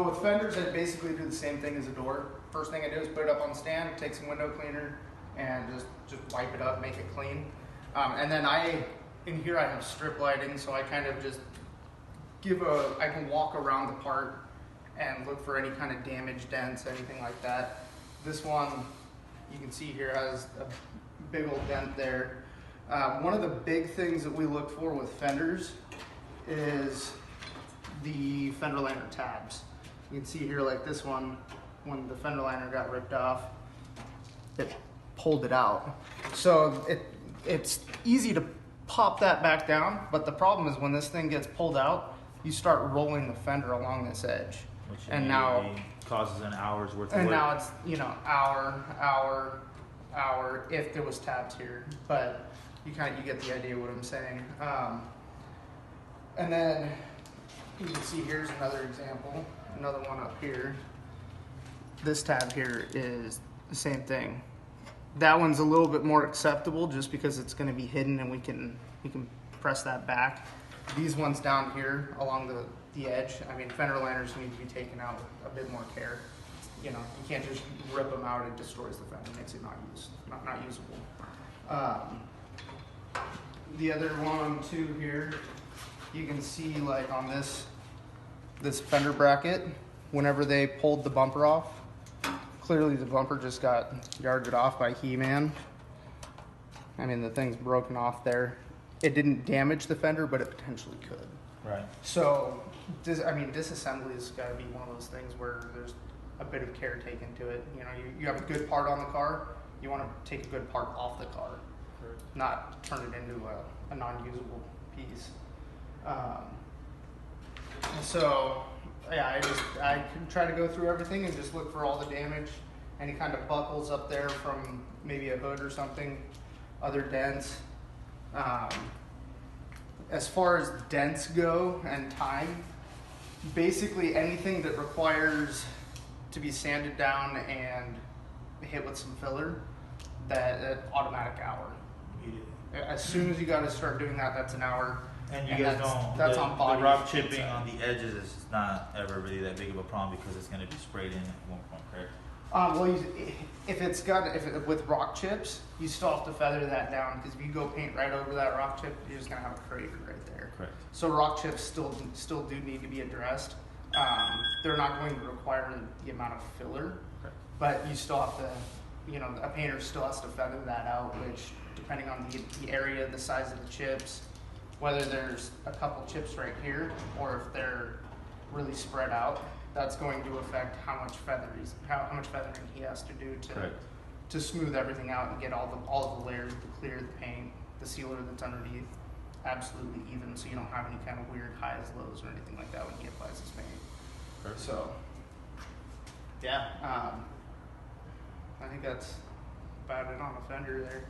with fenders, I basically do the same thing as a door. First thing I do is put it up on the stand, take some window cleaner, and just wipe it up, make it clean. And then in here I have strip lighting, so I kind of just I can walk around the part and look for any kind of damage, dents, anything like that. This one, you can see here, has a big old dent there. One of the big things that we look for with fenders is the fender liner tabs. You can see here, like this one, when the fender liner got ripped off, it pulled it out. So it's easy to pop that back down, but the problem is when this thing gets pulled out, you start rolling the fender along this edge. Which and now causes an hour's worth of work. And now it's, hour, if there was tabs here, but you get the idea what I'm saying. And then you can see here's another example, another one up here. This tab here is the same thing. That one's a little bit more acceptable just because it's going to be hidden and we can press that back. These ones down here along the edge, I mean, fender liners need to be taken out with a bit more care. You can't just rip them out, it destroys the fender, makes it not usable. The other one too here, you can see like on this fender bracket, whenever they pulled the bumper off, clearly the bumper just got yarded off by He-Man. I mean, the thing's broken off there. It didn't damage the fender, but it potentially could. Right. So, disassembly has got to be one of those things where there's a bit of care taken to it. You have a good part on the car, you want to take a good part off the car, not turn it into a non-usable piece. So, yeah, I can try to go through everything and just look for all the damage, any kind of buckles up there from maybe a hood or something, other dents. As far as dents go and time, basically anything that requires to be sanded down and hit with some filler, that automatic hour. As soon as you got to start doing that, that's an hour. And you guys know that's on body. The rock chipping on the edges is not ever really that big of a problem because it's going to be sprayed in at one point, correct? With rock chips, you still have to feather that down because if you go paint right over that rock chip, you're just gonna have a crater right there. Correct. So rock chips still do need to be addressed. They're not going to require the amount of filler, correct, but you still have to, a painter still has to feather that out, which depending on the area, the size of the chips, whether there's a couple chips right here or if they're really spread out, that's going to affect how much feathering he has to do to smooth everything out and get all of the layers, the clear, the paint, the sealer that's underneath, absolutely even, so you don't have any kind of weird highs, lows, or anything like that when he applies his paint. Perfect. So, yeah, I think that's about it on the fender there.